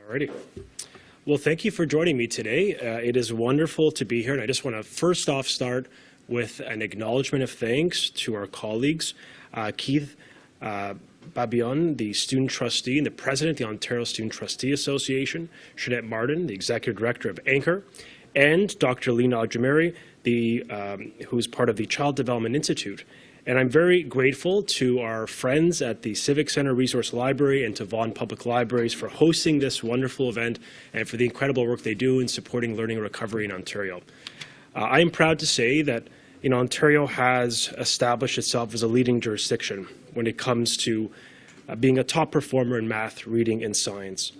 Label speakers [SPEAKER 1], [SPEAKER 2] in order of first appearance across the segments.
[SPEAKER 1] Alrighty. Well, thank you for joining me today. It is wonderful to be here, and I just want to first off start with an acknowledgement of thanks to our colleagues, Keith Baybayon, the student trustee and the president of the Ontario Student Trustee Association, Shernett Martin, the executive director of Anchor, and Dr. Leena Augimeri, who's part of the Child Development Institute. And I'm very grateful to our friends at the Civic Center Resource Library and to Vaughan Public Libraries for hosting this wonderful event and for the incredible work they do in supporting learning and recovery in Ontario. I am proud to say that Ontario has established itself as a leading jurisdiction when it comes to being a top performer in math, reading, and science.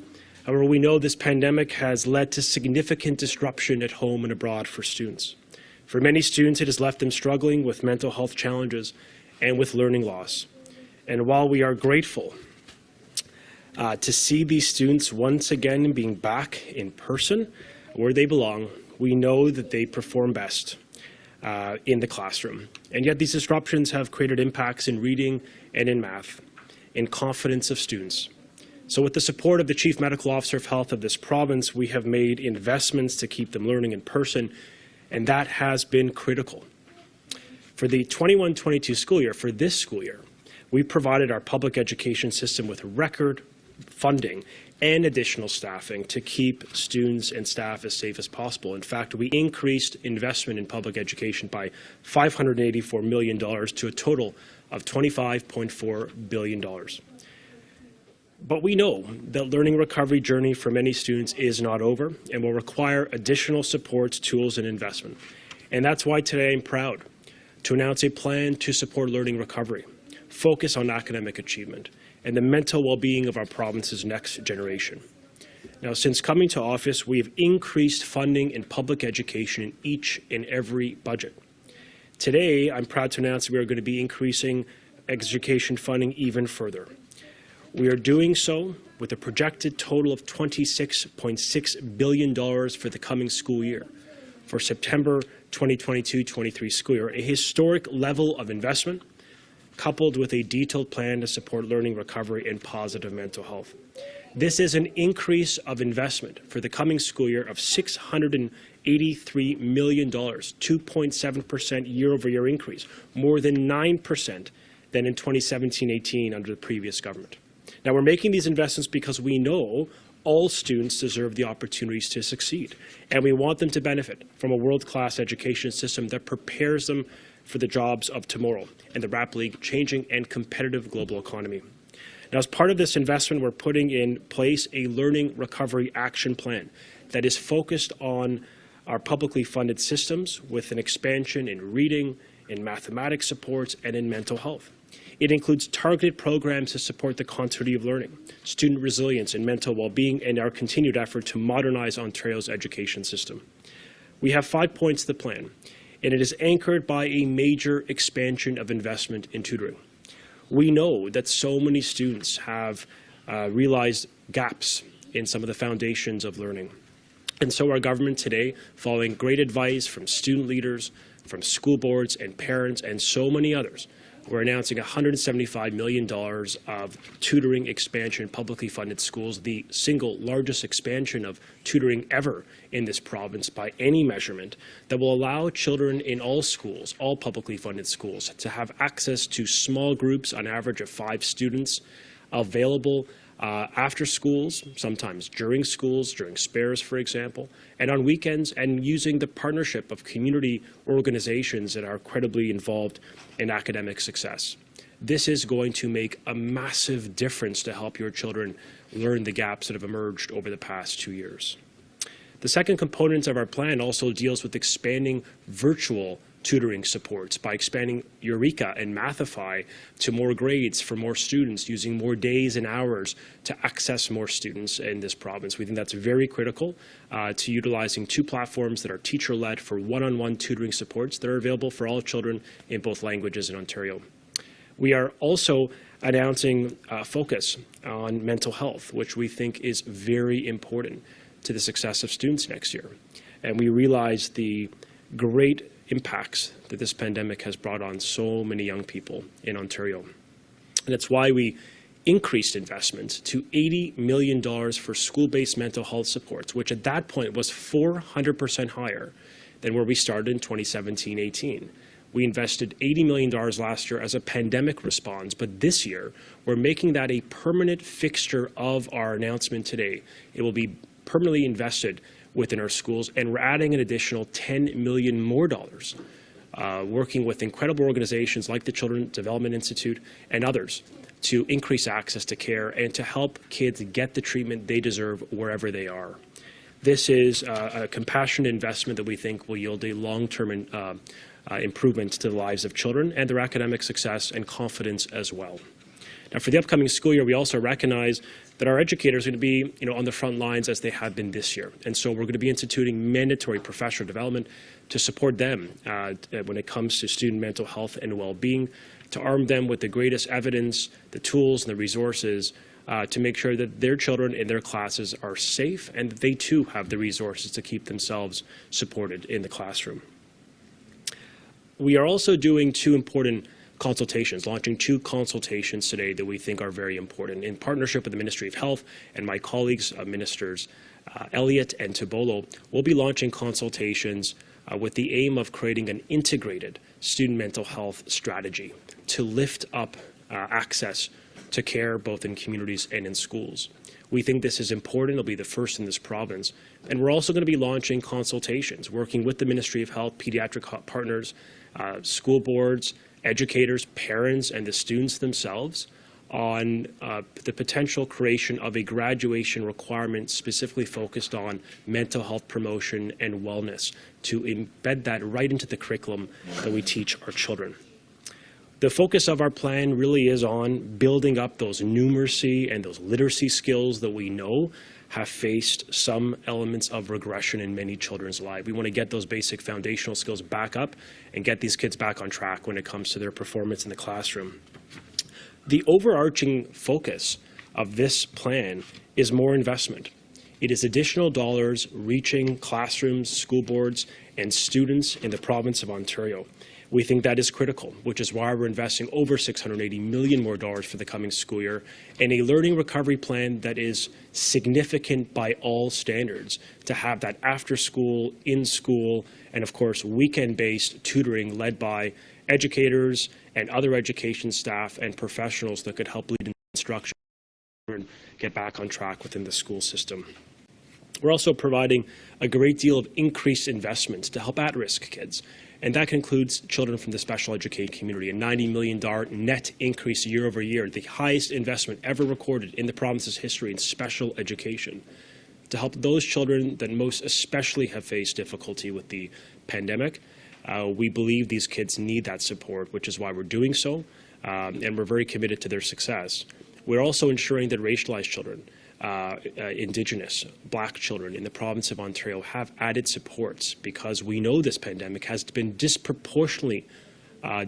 [SPEAKER 1] However, we know this pandemic has led to significant disruption at home and abroad for students. For many students, it has left them struggling with mental health challenges and with learning loss. And while we are grateful to see these students once again being back in person where they belong, we know that they perform best in the classroom. And yet these disruptions have created impacts in reading and in math, in confidence of students. So with the support of the Chief Medical Officer of Health of this province, we have made investments to keep them learning in person, and that has been critical. For the 21-22 school year, for this school year, we provided our public education system with record funding and additional staffing to keep students and staff as safe as possible. In fact, we increased investment in public education by $584 million to a total of $25.4 billion. But we know that learning recovery journey for many students is not over and will require additional supports, tools, and investment. And that's why today I'm proud to announce a plan to support learning recovery, focus on academic achievement, and the mental well-being of our province's next generation. Now, since coming to office, we have increased funding in public education in each and every budget. Today, I'm proud to announce we are going to be increasing education funding even further. We are doing so with a projected total of $26.6 billion for the coming school year, for September 2022-23 school year, a historic level of investment coupled with a detailed plan to support learning recovery and positive mental health. This is an increase of investment for the coming school year of $683 million, 2.7% year-over-year increase, more than 9% than in 2017-18 under the previous government. Now, we're making these investments because we know all students deserve the opportunities to succeed, and we want them to benefit from a world-class education system that prepares them for the jobs of tomorrow and the rapidly changing and competitive global economy. Now, as part of this investment, we're putting in place a learning recovery action plan that is focused on our publicly funded systems with an expansion in reading, in mathematics supports, and in mental health. It includes targeted programs to support the continuity of learning, student resilience and mental well-being, and our continued effort to modernize Ontario's education system. We have 5 points to the plan, and it is anchored by a major expansion of investment in tutoring. We know that so many students have realized gaps in some of the foundations of learning. And so our government today, following great advice from student leaders, from school boards and parents, and so many others, we're announcing $175 million of tutoring expansion in publicly funded schools, the single largest expansion of tutoring ever in this province by any measurement, that will allow children in all schools, all publicly funded schools, to have access to small groups on average of 5 students available after schools, sometimes during schools, during spares, for example, and on weekends, and using the partnership of community organizations that are credibly involved in academic success. This is going to make a massive difference to help your children learn the gaps that have emerged over the past 2 years. The second component of our plan also deals with expanding virtual tutoring supports by expanding Eureka and Mathify to more grades for more students, using more days and hours to access more students in this province. We think that's very critical to utilizing 2 platforms that are teacher-led for one-on-one tutoring supports that are available for all children in both languages in Ontario. We are also announcing a focus on mental health, which we think is very important to the success of students next year. And we realize the great impacts that this pandemic has brought on so many young people in Ontario. And that's why we increased investment to $80 million for school-based mental health supports, which at that point was 400% higher than where we started in 2017-18. We invested $80 million last year as a pandemic response, but this year we're making that a permanent fixture of our announcement today. It will be permanently invested within our schools, and we're adding an additional $10 million more dollars, working with incredible organizations like the Children's Development Institute and others to increase access to care and to help kids get the treatment they deserve wherever they are. This is a compassionate investment that we think will yield a long-term improvement to the lives of children and their academic success and confidence as well. Now, for the upcoming school year, we also recognize that our educators are going to be, on the front lines as they have been this year. And so we're going to be instituting mandatory professional development to support them when it comes to student mental health and well-being, to arm them with the greatest evidence, the tools, and the resources to make sure that their children in their classes are safe and that they too have the resources to keep themselves supported in the classroom. We are also doing two important consultations, launching two consultations today that we think are very important. In partnership with the Ministry of Health and my colleagues, Ministers Elliott and Tibolo, we'll be launching consultations with the aim of creating an integrated student mental health strategy to lift up access to care both in communities and in schools. We think this is important. It'll be the first in this province. And we're also going to be launching consultations, working with the Ministry of Health, pediatric partners, school boards, educators, parents, and the students themselves on the potential creation of a graduation requirement specifically focused on mental health promotion and wellness to embed that right into the curriculum that we teach our children. The focus of our plan really is on building up those numeracy and those literacy skills that we know have faced some elements of regression in many children's lives. We want to get those basic foundational skills back up and get these kids back on track when it comes to their performance in the classroom. The overarching focus of this plan is more investment. It is additional dollars reaching classrooms, school boards, and students in the province of Ontario. We think that is critical, which is why we're investing over $680 million more for the coming school year and a learning recovery plan that is significant by all standards to have that after school, in school, and of course weekend-based tutoring led by educators and other education staff and professionals that could help lead in instruction and get back on track within the school system. We're also providing a great deal of increased investments to help at-risk kids. And that includes children from the special education community, a $90 million net increase year over year, the highest investment ever recorded in the province's history in special education, to help those children that most especially have faced difficulty with the pandemic. We believe these kids need that support, which is why we're doing so, and we're very committed to their success. We're also ensuring that racialized children, Indigenous, Black children in the province of Ontario have added supports because we know this pandemic has been disproportionately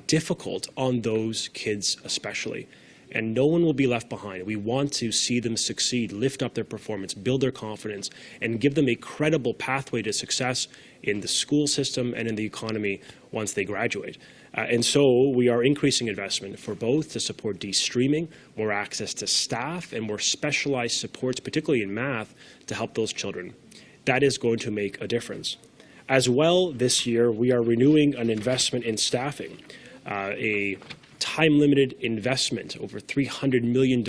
[SPEAKER 1] difficult on those kids especially. And no one will be left behind. We want to see them succeed, lift up their performance, build their confidence, and give them a credible pathway to success in the school system and in the economy once they graduate. And so we are increasing investment for both to support de-streaming, more access to staff, and more specialized supports, particularly in math, to help those children. That is going to make a difference. As well, this year, we are renewing an investment in staffing, a time-limited investment, over $300 million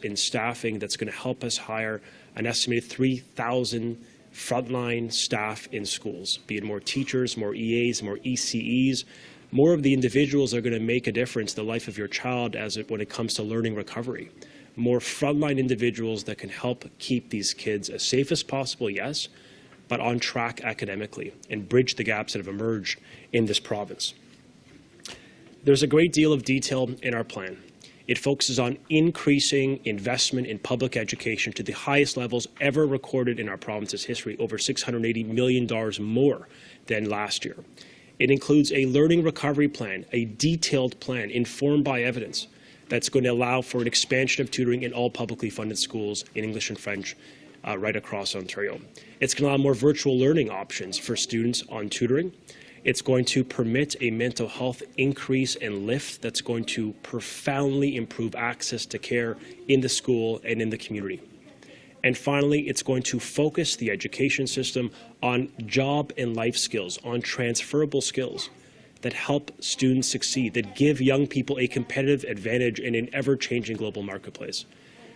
[SPEAKER 1] in staffing that's going to help us hire an estimated 3,000 frontline staff in schools, be it more teachers, more EAs, more ECEs, more of the individuals that are going to make a difference in the life of your child when it comes to learning recovery. More frontline individuals that can help keep these kids as safe as possible, yes, but on track academically and bridge the gaps that have emerged in this province. There's a great deal of detail in our plan. It focuses on increasing investment in public education to the highest levels ever recorded in our province's history, over $680 million more than last year. It includes a learning recovery plan, a detailed plan informed by evidence that's going to allow for an expansion of tutoring in all publicly funded schools in English and French right across Ontario. It's going to allow more virtual learning options for students on tutoring. It's going to permit a mental health increase and lift that's going to profoundly improve access to care in the school and in the community. And finally, it's going to focus the education system on job and life skills, on transferable skills that help students succeed, that give young people a competitive advantage in an ever-changing global marketplace.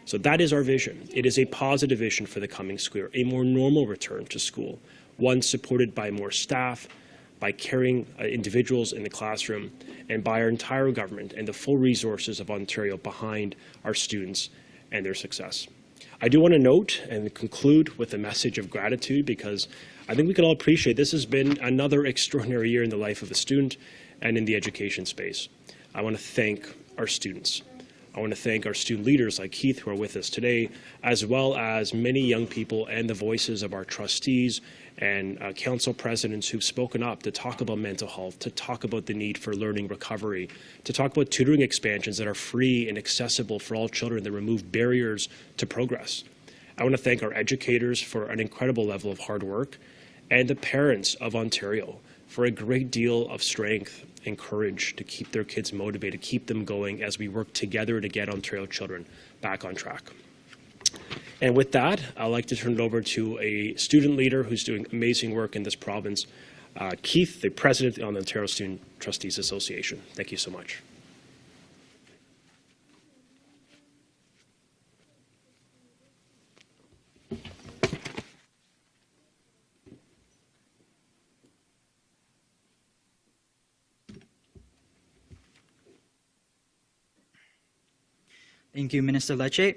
[SPEAKER 1] So that is our vision. It is a positive vision for the coming school year, a more normal return to school, one supported by more staff, by caring individuals in the classroom, and by our entire government and the full resources of Ontario behind our students and their success. I do want to note and conclude with a message of gratitude, because I think we can all appreciate this has been another extraordinary year in the life of a student and in the education space. I want to thank our students. I want to thank our student leaders like Keith, who are with us today, as well as many young people and the voices of our trustees and council presidents who've spoken up to talk about mental health, to talk about the need for learning recovery, to talk about tutoring expansions that are free and accessible for all children, that remove barriers to progress. I want to thank our educators for an incredible level of hard work, and the parents of Ontario for a great deal of strength and courage to keep their kids motivated, keep them going as we work together to get Ontario children back on track. And with that, I'd like to turn it over to a student leader who's doing amazing work in this province, Keith, the president of the Ontario Student Trustees Association. Thank you so much.
[SPEAKER 2] Thank you, Minister Lecce.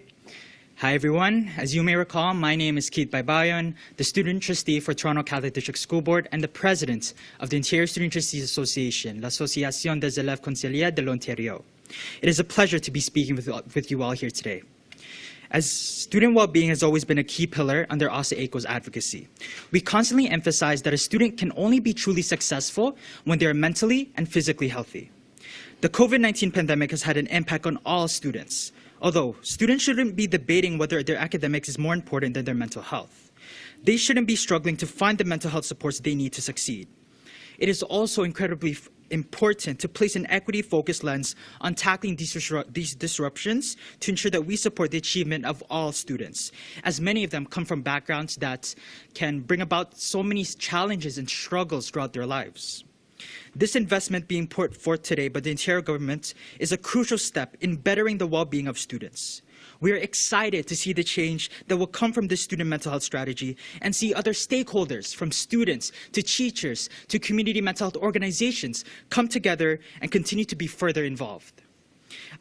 [SPEAKER 2] Hi, everyone. As you may recall, my name is Keith Baybayon, the Student Trustee for Toronto Catholic District School Board and the President of the Ontario Student Trustees Association, l'Association des élèves conseillers de l'Ontario. It is a pleasure to be speaking with you all here today. As student well-being has always been a key pillar under OSA ACO's advocacy, we constantly emphasize that a student can only be truly successful when they are mentally and physically healthy. The COVID-19 pandemic has had an impact on all students, although students shouldn't be debating whether their academics is more important than their mental health. They shouldn't be struggling to find the mental health supports they need to succeed. It is also incredibly important to place an equity-focused lens on tackling these disruptions to ensure that we support the achievement of all students, as many of them come from backgrounds that can bring about so many challenges and struggles throughout their lives. This investment being put forth today by the Ontario government is a crucial step in bettering the well-being of students. We are excited to see the change that will come from this student mental health strategy and see other stakeholders, from students to teachers to community mental health organizations, come together and continue to be further involved.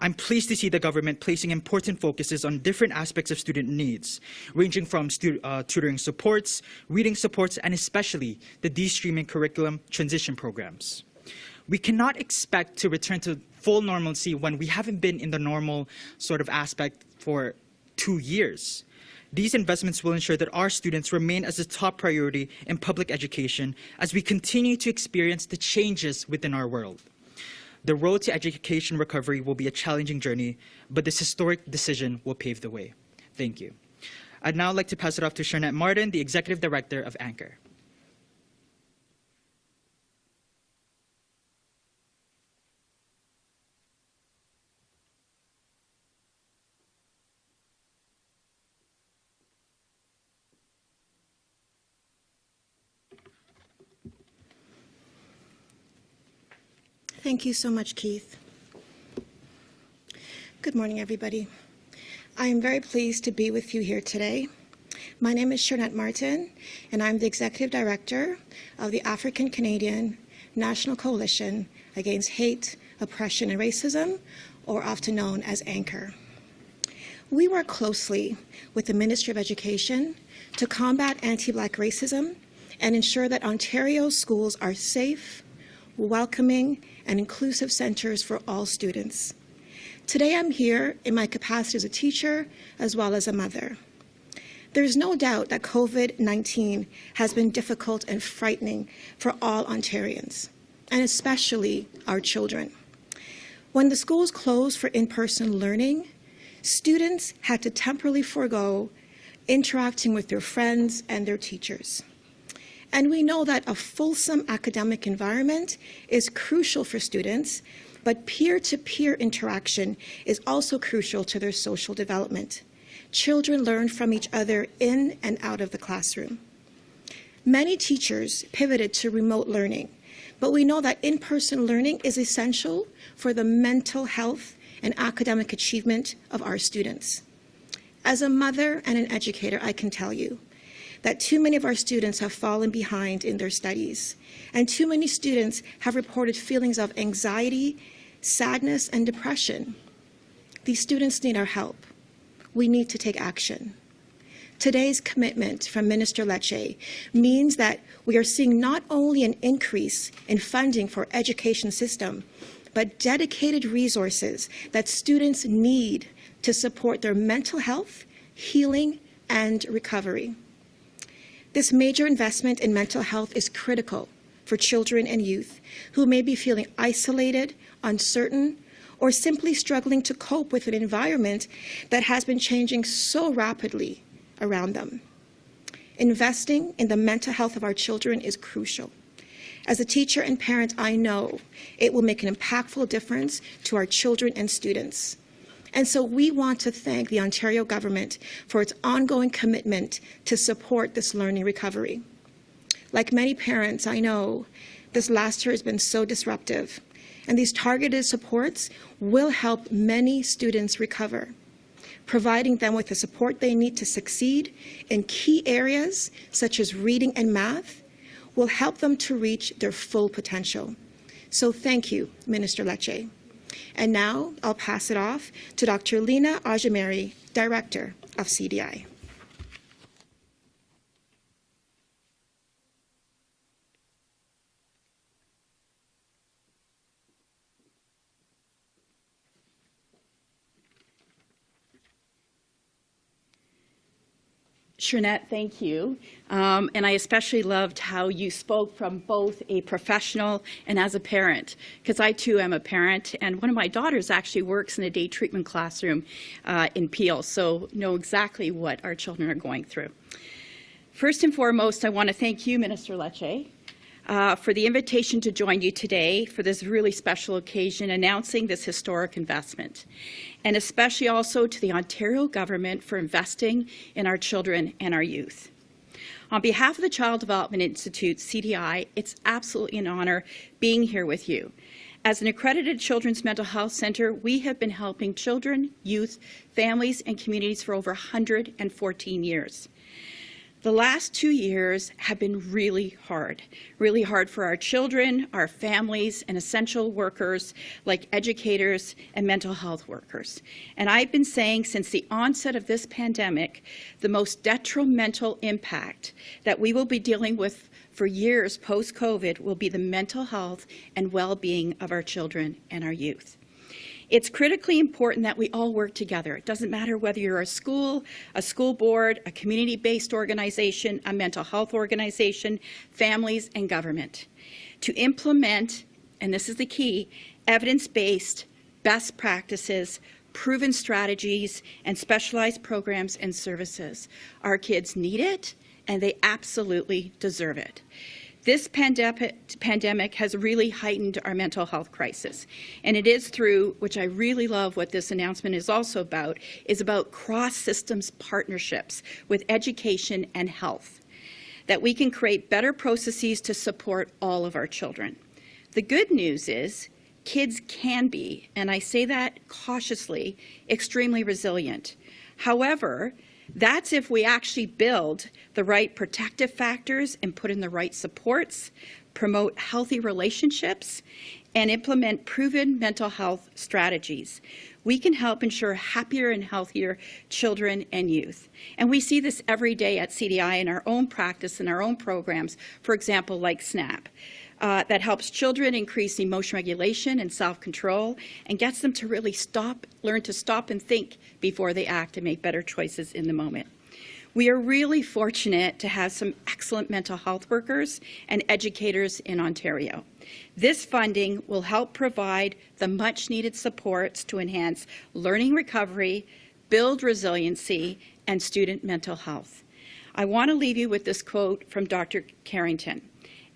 [SPEAKER 2] I'm pleased to see the government placing important focuses on different aspects of student needs, ranging from tutoring supports, reading supports, and especially the de-streaming curriculum transition programs. We cannot expect to return to full normalcy when we haven't been in the normal sort of aspect for 2 years. These investments will ensure that our students remain as a top priority in public education as we continue to experience the changes within our world. The road to education recovery will be a challenging journey, but this historic decision will pave the way. Thank you. I'd now like to pass it off to Shernett Martin, the Executive Director of Anchor.
[SPEAKER 3] Thank you so much, Keith. Good morning, everybody. I am very pleased to be with you here today. My name is Shernett Martin, and I'm the Executive Director of the African Canadian National Coalition Against Hate, Oppression, and Racism, or often known as Anchor. We work closely with the Ministry of Education to combat anti-Black racism and ensure that Ontario schools are safe, welcoming, and inclusive centers for all students. Today I'm here in my capacity as a teacher as well as a mother. There's no doubt that COVID-19 has been difficult and frightening for all Ontarians, and especially our children. When the schools closed for in-person learning, students had to temporarily forego interacting with their friends and their teachers. And we know that a fulsome academic environment is crucial for students, but peer-to-peer interaction is also crucial to their social development. Children learn from each other in and out of the classroom. Many teachers pivoted to remote learning, but we know that in-person learning is essential for the mental health and academic achievement of our students. As a mother and an educator, I can tell you that too many of our students have fallen behind in their studies, and too many students have reported feelings of anxiety, sadness, and depression. These students need our help. We need to take action. Today's commitment from Minister Lecce means that we are seeing not only an increase in funding for education system, but dedicated resources that students need to support their mental health, healing, and recovery. This major investment in mental health is critical for children and youth who may be feeling isolated, uncertain, or simply struggling to cope with an environment that has been changing so rapidly around them. Investing in the mental health of our children is crucial. As a teacher and parent, I know it will make an impactful difference to our children and students. And so we want to thank the Ontario government for its ongoing commitment to support this learning recovery. Like many parents, I know this last year has been so disruptive, and these targeted supports will help many students recover, providing them with the support they need to succeed in key areas such as reading and math will help them to reach their full potential. So thank you, Minister Lecce. And now I'll pass it off to Dr. Leena Augimeri, Director of CDI.
[SPEAKER 4] Shernett, thank you. And I especially loved how you spoke from both a professional and as a parent, because I too am a parent, and one of my daughters actually works in a day treatment classroom in Peel, so know exactly what our children are going through. First and foremost, I want to thank you, Minister Lecce, for the invitation to join you today for this really special occasion announcing this historic investment, and especially also to the Ontario government for investing in our children and our youth. On behalf of the Child Development Institute, CDI, it's absolutely an honor being here with you. As an accredited children's mental health center, we have been helping children, youth, families, and communities for over 114 years. The last 2 years have been really hard for our children, our families, and essential workers like educators and mental health workers. And I've been saying since the onset of this pandemic, the most detrimental impact that we will be dealing with for years post-COVID will be the mental health and well-being of our children and our youth. It's critically important that we all work together. It doesn't matter whether you're a school board, a community-based organization, a mental health organization, families, and government, to implement, and this is the key, evidence-based best practices, proven strategies, and specialized programs and services. Our kids need it, and they absolutely deserve it. This pandemic has really heightened our mental health crisis, and it is through, which I really love what this announcement is also about, is about cross-systems partnerships with education and health, that we can create better processes to support all of our children. The good news is kids can be, and I say that cautiously, extremely resilient. However, that's if we actually build the right protective factors and put in the right supports, promote healthy relationships, and implement proven mental health strategies. We can help ensure happier and healthier children and youth. And we see this every day at CDI in our own practice and our own programs, for example, like SNAP. That helps children increase emotion regulation and self-control and gets them to really learn to stop and think before they act and make better choices in the moment. We are really fortunate to have some excellent mental health workers and educators in Ontario. This funding will help provide the much-needed supports to enhance learning recovery, build resiliency, and student mental health. I want to leave you with this quote from Dr. Carrington.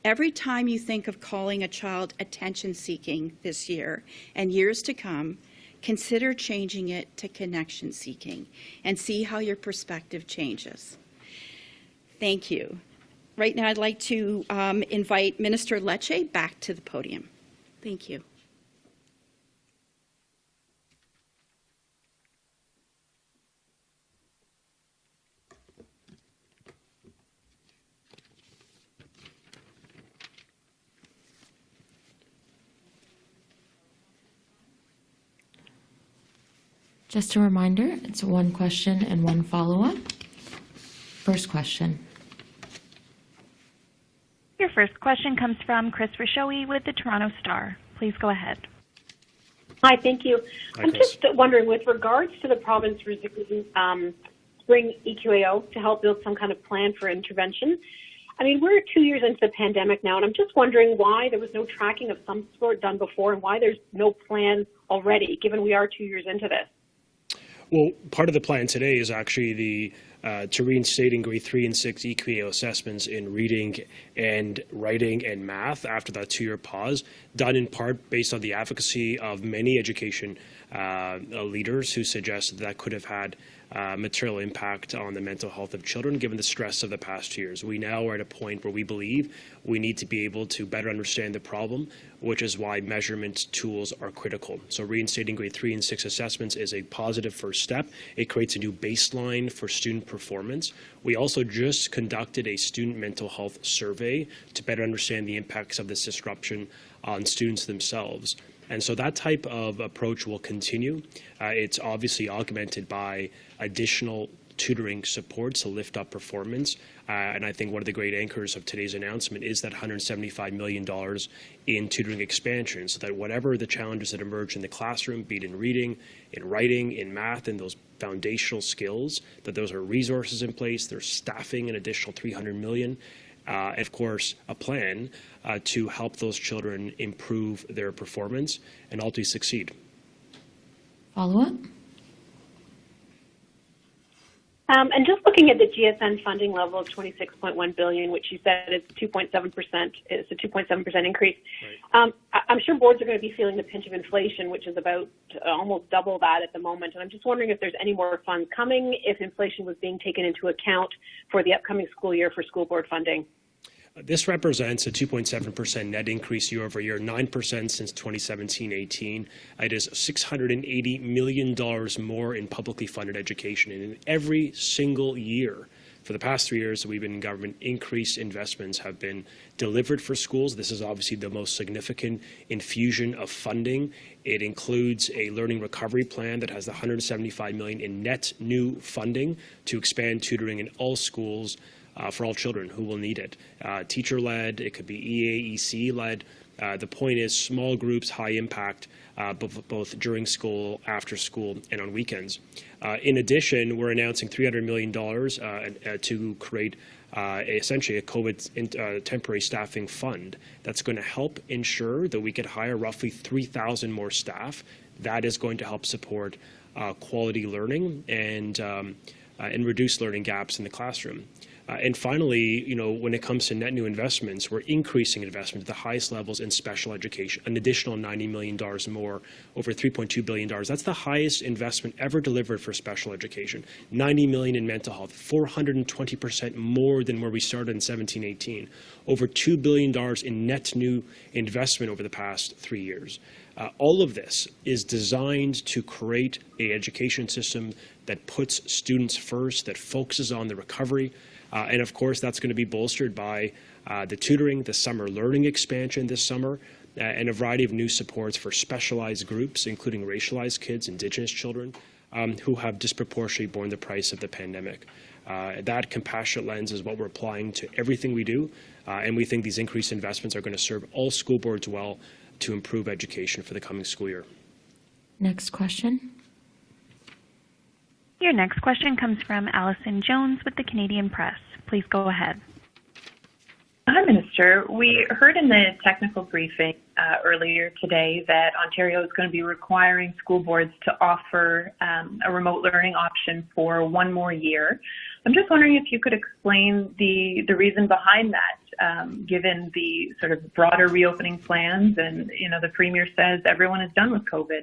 [SPEAKER 4] Every time you think of calling a child attention-seeking this year and years to come, consider changing it to connection-seeking and see how your perspective changes. Thank you. Right now, I'd like to invite Minister Lecce back to the podium. Thank you.
[SPEAKER 5] Just a reminder, it's one question and one follow-up. First question.
[SPEAKER 6] Your first question comes from Chris Rishoey with the Toronto Star. Please go ahead.
[SPEAKER 7] Hi, thank you.
[SPEAKER 1] Hi,
[SPEAKER 7] I'm
[SPEAKER 1] Chris.
[SPEAKER 7] just wondering, with regards to the province resuming spring EQAO to help build some kind of plan for intervention, I mean, we're 2 years into the pandemic now, and I'm just wondering why there was no tracking of some sort done before and why there's no plan already, given we are 2 years into this.
[SPEAKER 1] Well, part of the plan today is actually to reinstating grade 3 and 6 EQAO assessments in reading and writing and math after that 2-year pause, done in part based on the advocacy of many education leaders who suggested that could have had material impact on the mental health of children given the stress of the past 2 years. We now are at a point where we believe we need to be able to better understand the problem, which is why measurement tools are critical. So reinstating grade 3 and 6 assessments is a positive first step. It creates a new baseline for student performance. We also just conducted a student mental health survey to better understand the impacts of this disruption on students themselves. And so that type of approach will continue. It's obviously augmented by additional tutoring support to lift up performance. And I think one of the great anchors of today's announcement is that $175 million in tutoring expansion, so that whatever the challenges that emerge in the classroom, be it in reading, in writing, in math, and those foundational skills, that those are resources in place. There's staffing, an additional $300 million. Of course, a plan to help those children improve their performance and ultimately succeed.
[SPEAKER 5] Follow-up?
[SPEAKER 7] And just looking at the GSN funding level of $26.1 billion, which you said is 2.7%, it's a 2.7% increase.
[SPEAKER 1] Right.
[SPEAKER 7] I'm sure boards are going to be feeling the pinch of inflation, which is about almost double that at the moment. And I'm just wondering if there's any more funds coming, if inflation was being taken into account for the upcoming school year for school board funding.
[SPEAKER 1] This represents a 2.7% net increase year over year, 9% since 2017-18. It is $680 million more in publicly funded education. And in every single year for the past 3 years that we've been in government, increased investments have been delivered for schools. This is obviously the most significant infusion of funding. It includes a learning recovery plan that has $175 million in net new funding to expand tutoring in all schools for all children who will need it. Teacher-led, it could be EAEC-led. The point is small groups, high impact, both during school, after school, and on weekends. In addition, we're announcing $300 million to create essentially a COVID temporary staffing fund that's going to help ensure that we could hire roughly 3,000 more staff. That is going to help support quality learning and reduce learning gaps in the classroom. And finally, when it comes to net new investments, we're increasing investment at the highest levels in special education, an additional $90 million more, over $3.2 billion. That's the highest investment ever delivered for special education. $90 million in mental health, 420% more than where we started in 17-18. Over $2 billion in net new investment over the past 3 years. All of this is designed to create an education system that puts students first, that focuses on the recovery. And of course, that's going to be bolstered by the tutoring, the summer learning expansion this summer, and a variety of new supports for specialized groups, including racialized kids, Indigenous children, who have disproportionately borne the price of the pandemic. That compassionate lens is what we're applying to everything we do, and we think these increased investments are going to serve all school boards well to improve education for the coming school year.
[SPEAKER 5] Next question.
[SPEAKER 6] Your next question comes from Allison Jones with the Canadian Press. Please go ahead.
[SPEAKER 8] Hi, Minister. We heard in the technical briefing earlier today that Ontario is going to be requiring school boards to offer a remote learning option for one more year. I'm just wondering if you could explain the reason behind that, given the sort of broader reopening plans and, the Premier says everyone is done with COVID.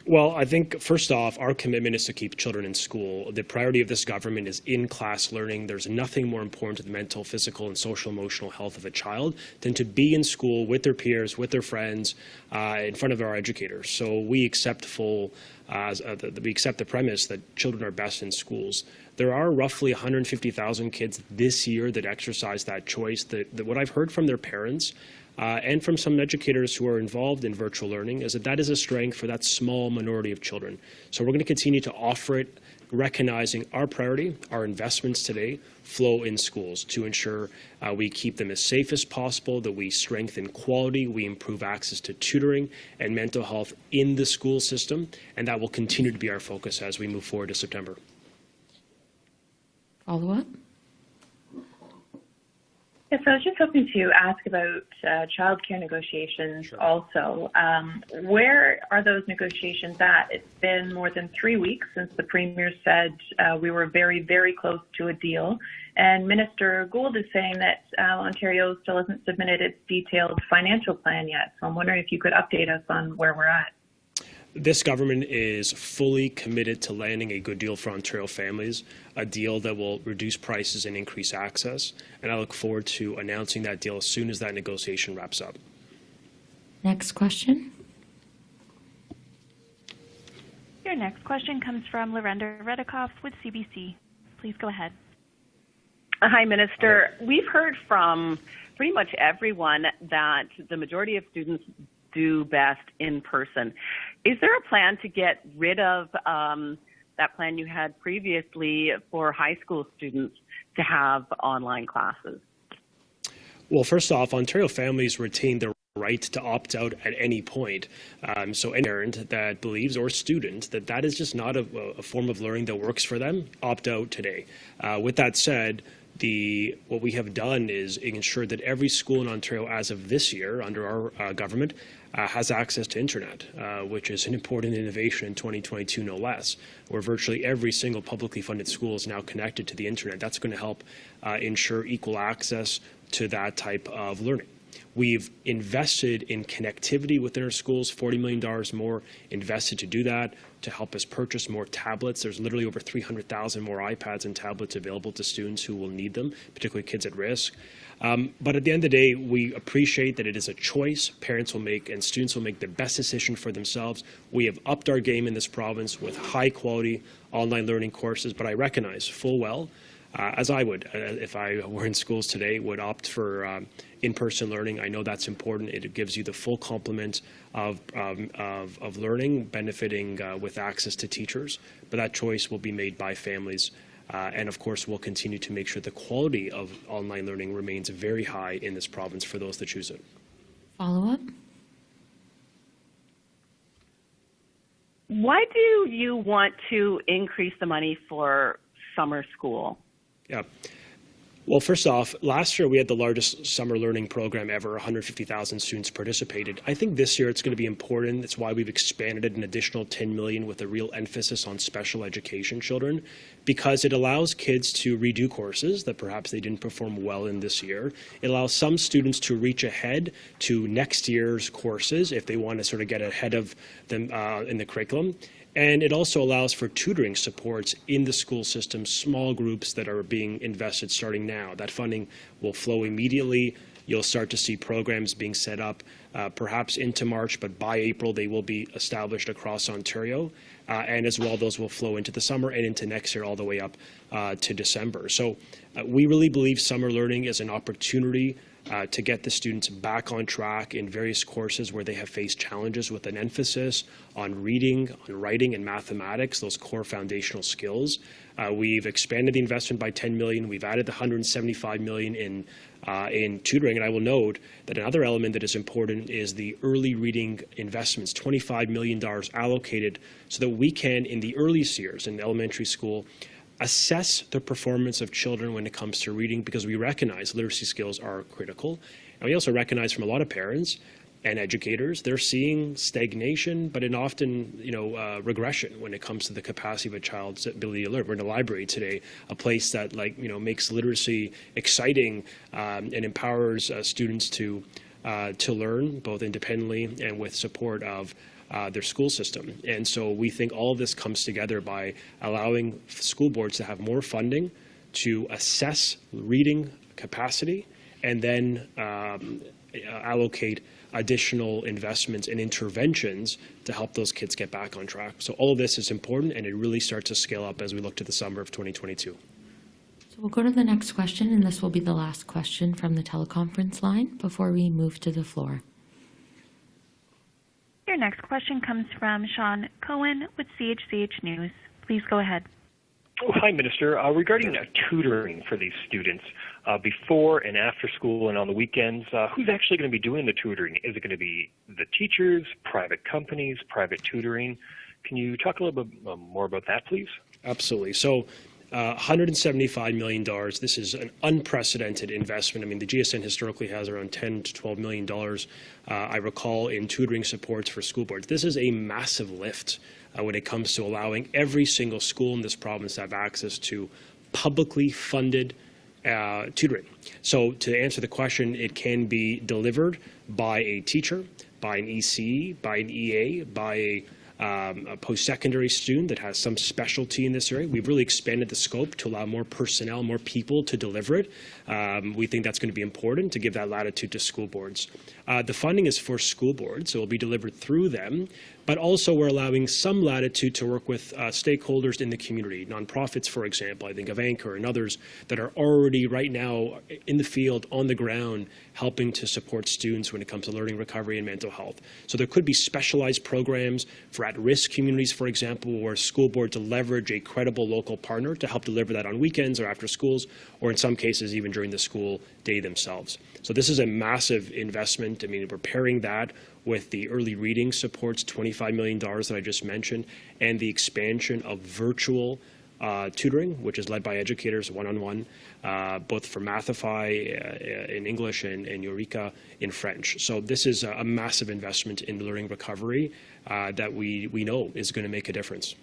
[SPEAKER 1] Well, I think, first off, our commitment is to keep children in school. The priority of this government is in-class learning. There's nothing more important to the mental, physical, and social emotional health of a child than to be in school with their peers, with their friends, in front of our educators. So we accept we accept the premise that children are best in schools. There are roughly 150,000 kids this year that exercise that choice. What I've heard from their parents and from some educators who are involved in virtual learning is that is a strength for that small minority of children. So we're going to continue to offer it, recognizing our priority, our investments today flow in schools to ensure we keep them as safe as possible, that we strengthen quality, we improve access to tutoring and mental health in the school system, and that will continue to be our focus as we move forward to September.
[SPEAKER 5] Follow-up?
[SPEAKER 8] Yes, I was just hoping to ask about childcare negotiations also. Where are those negotiations at? It's been more than 3 weeks since the Premier said we were very, very close to a deal. And Minister Gould is saying that Ontario still hasn't submitted its detailed financial plan yet. So I'm wondering if you could update us on where we're at.
[SPEAKER 1] This government is fully committed to landing a good deal for Ontario families, a deal that will reduce prices and increase access. And I look forward to announcing that deal as soon as that negotiation wraps up.
[SPEAKER 5] Next question.
[SPEAKER 6] Your next question comes from Lorenda Redikoff with CBC. Please go ahead.
[SPEAKER 9] Hi, Minister. We've heard from pretty much everyone that the majority of students do best in person. Is there a plan to get rid of that plan you had previously for high school students to have online classes?
[SPEAKER 1] Well, first off, Ontario families retain the right to opt out at any point. So any parent that believes or student that is just not a form of learning that works for them, opt out today. With that said, what we have done is ensure that every school in Ontario as of this year under our government has access to internet, which is an important innovation in 2022, no less, where virtually every single publicly funded school is now connected to the internet. That's going to help ensure equal access to that type of learning. We've invested in connectivity within our schools, $40 million more invested to do that, to help us purchase more tablets. There's literally over 300,000 more iPads and tablets available to students who will need them, particularly kids at risk. But at the end of the day, we appreciate that it is a choice parents will make and students will make the best decision for themselves. We have upped our game in this province with high quality online learning courses, but I recognize full well, as I would, if I were in schools today, would opt for in-person learning. I know that's important. It gives you the full complement of learning, benefiting with access to teachers, but that choice will be made by families. And of course, we'll continue to make sure the quality of online learning remains very high in this province for those that choose it.
[SPEAKER 5] Follow-up?
[SPEAKER 9] Why do you want to increase the money for summer school?
[SPEAKER 1] Yeah. Well, first off, last year we had the largest summer learning program ever. 150,000 students participated. I think this year it's going to be important. That's why we've expanded it an additional $10 million with a real emphasis on special education children, because it allows kids to redo courses that perhaps they didn't perform well in this year. It allows some students to reach ahead to next year's courses if they want to sort of get ahead of them in the curriculum. And it also allows for tutoring supports in the school system, small groups that are being invested starting now. That funding will flow immediately. You'll start to see programs being set up perhaps into March, but by April they will be established across Ontario. And as well, those will flow into the summer and into next year all the way up to December. So we really believe summer learning is an opportunity to get the students back on track in various courses where they have faced challenges, with an emphasis on reading, on writing, and mathematics, those core foundational skills. We've expanded the investment by $10 million. We've added the $175 million in tutoring. And I will note that another element that is important is the early reading investments, $25 million allocated so that we can, in the earliest years in elementary school, assess the performance of children when it comes to reading, because we recognize literacy skills are critical. And we also recognize from a lot of parents and educators, they're seeing stagnation, but an often, regression when it comes to the capacity of a child's ability to learn. We're in a library today, a place that makes literacy exciting and empowers students to learn both independently and with support of their school system. And so we think all of this comes together by allowing school boards to have more funding to assess reading capacity and then allocate additional investments and interventions to help those kids get back on track. So all of this is important, and it really starts to scale up as we look to the summer of 2022.
[SPEAKER 5] So we'll go to the next question, and this will be the last question from the teleconference line before we move to the floor.
[SPEAKER 6] Your next question comes from Sean Cohen with CHCH News. Please go ahead.
[SPEAKER 10] Oh, hi, Minister. Regarding tutoring for these students before and after school and on the weekends, who's actually going to be doing the tutoring? Is it going to be the teachers, private companies, private tutoring? Can you talk a little bit more about that, please?
[SPEAKER 1] Absolutely. So $175 million. This is an unprecedented investment. I mean, the GSN historically has around $10 to $12 million, I recall, in tutoring supports for school boards. This is a massive lift when it comes to allowing every single school in this province to have access to publicly funded tutoring. So to answer the question, it can be delivered by a teacher, by an EC, by an EA, by a post-secondary student that has some specialty in this area. We've really expanded the scope to allow more personnel, more people to deliver it. We think that's going to be important to give that latitude to school boards. The funding is for school boards, so it will be delivered through them, but also we're allowing some latitude to work with stakeholders in the community, nonprofits, for example. I think of Anchor and others that are already right now in the field, on the ground, helping to support students when it comes to learning, recovery, and mental health. So there could be specialized programs for at-risk communities, for example, where school boards leverage a credible local partner to help deliver that on weekends or after schools, or in some cases even during the school day themselves. So this is a massive investment. I mean, we're pairing that with the early reading supports, $25 million that I just mentioned, and the expansion of virtual tutoring, which is led by educators one-on-one, both for Mathify in English and Eureka in French. So this is a massive investment in learning recovery that we know is going to make a difference.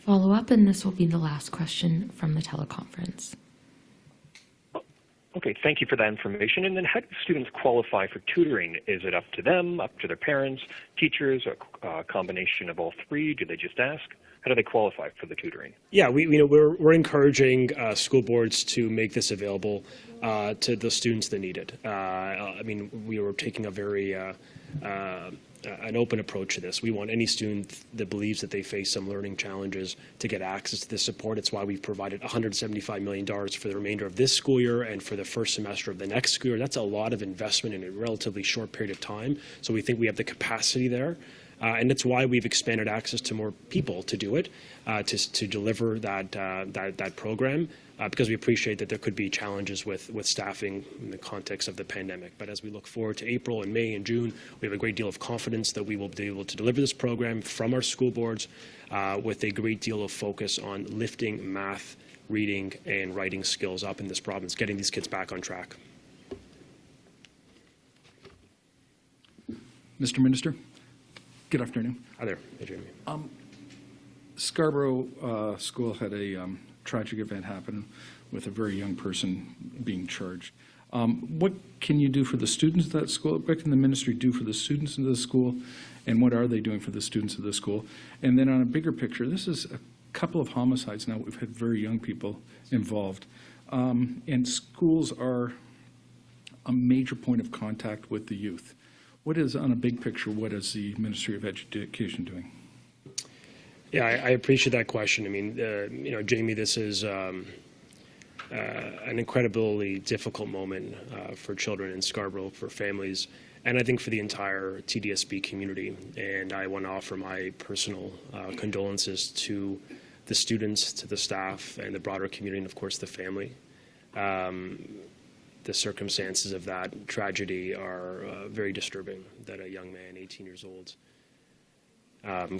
[SPEAKER 5] Follow up, and this will be the last question from the teleconference.
[SPEAKER 10] Okay, thank you for that information. And then how do students qualify for tutoring? Is it up to them, up to their parents, teachers, a combination of all three? Do they just ask? How do they qualify for the tutoring?
[SPEAKER 1] Yeah, we're encouraging school boards to make this available to the students that need it. I mean, we were taking a very an open approach to this. We want any student that believes that they face some learning challenges to get access to this support. It's why we've provided $175 million for the remainder of this school year and for the first semester of the next school year. That's a lot of investment in a relatively short period of time. So we think we have the capacity there. And that's why we've expanded access to more people to do it, to deliver that program, because we appreciate that there could be challenges with staffing in the context of the pandemic. But as we look forward to April and May and June, we have a great deal of confidence that we will be able to deliver this program from our school boards with a great deal of focus on lifting math, reading, and writing skills up in this province, getting these kids back on track.
[SPEAKER 11] Mr. Minister. Good afternoon.
[SPEAKER 1] Hi there. Hey, Jamie.
[SPEAKER 11] Scarborough School had a tragic event happen with a very young person being charged. What can you do for the students of that school? What can the ministry do for the students of the school? And what are they doing for the students of the school? And then on a bigger picture, this is a couple of homicides now. We've had very young people involved. And schools are a major point of contact with the youth. What is, on a big picture, what is the Ministry of Education doing?
[SPEAKER 1] Yeah, I appreciate that question. I mean, Jamie, this is an incredibly difficult moment for children in Scarborough, for families, and I think for the entire TDSB community. And I want to offer my personal condolences to the students, to the staff, and the broader community, and of course the family. The circumstances of that tragedy are very disturbing, that a young man, 18 years old,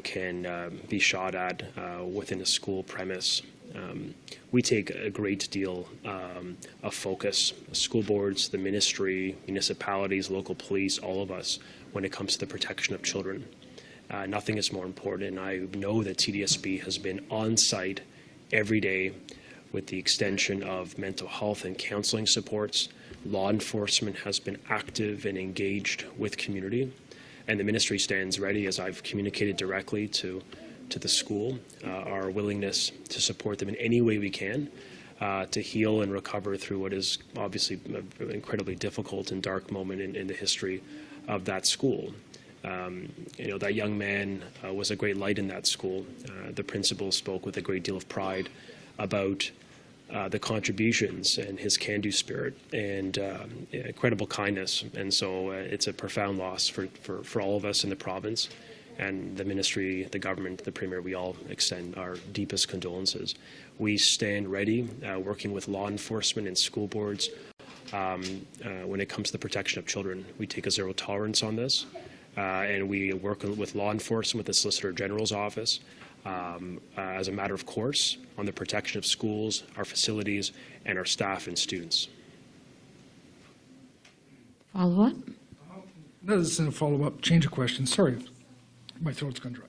[SPEAKER 1] can be shot at within a school premise. We take a great deal of focus, school boards, the ministry, municipalities, local police, all of us, when it comes to the protection of children. Nothing is more important. And I know that TDSB has been on site every day with the extension of mental health and counseling supports. Law enforcement has been active and engaged with community. And the ministry stands ready, as I've communicated directly to the school, our willingness to support them in any way we can to heal and recover through what is obviously an incredibly difficult and dark moment in the history of that school. That young man was a great light in that school. The principal spoke with a great deal of pride about the contributions and his can-do spirit and incredible kindness. And so it's a profound loss for all of us in the province. And the ministry, the government, the premier, we all extend our deepest condolences. We stand ready, working with law enforcement and school boards when it comes to the protection of children. We take a zero tolerance on this, and we work with law enforcement, with the Solicitor General's office, as a matter of course, on the protection of schools, our facilities, and our staff and students.
[SPEAKER 5] Follow-up?
[SPEAKER 11] That is a follow-up, change of question. Sorry, my throat's gone dry.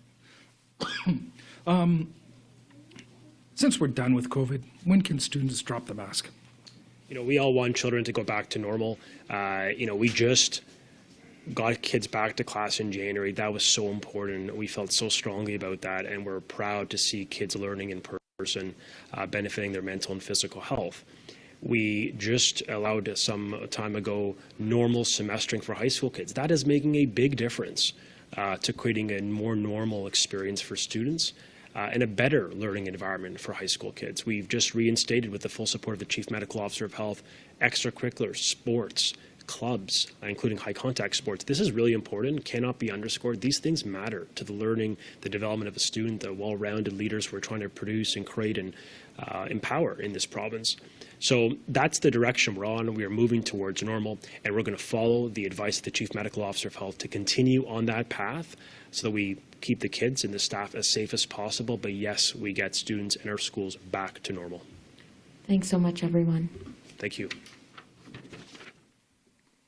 [SPEAKER 11] Since we're done with COVID, when can students drop the mask?
[SPEAKER 1] We all want children to go back to normal. We just got kids back to class in January. That was so important. We felt so strongly about that, and we're proud to see kids learning in person, benefiting their mental and physical health. We just allowed some time ago normal semestering for high school kids. That is making a big difference to creating a more normal experience for students and a better learning environment for high school kids. We've just reinstated, with the full support of the Chief Medical Officer of Health, extracurricular sports, clubs, including high contact sports. This is really important, cannot be underscored. These things matter to the learning, the development of a student, the well-rounded leaders we're trying to produce and create and empower in this province. So that's the direction we're on. We are moving towards normal, and we're going to follow the advice of the Chief Medical Officer of Health to continue on that path so that we keep the kids and the staff as safe as possible. But yes, we get students in our schools back to normal.
[SPEAKER 5] Thanks so much, everyone.
[SPEAKER 1] Thank you.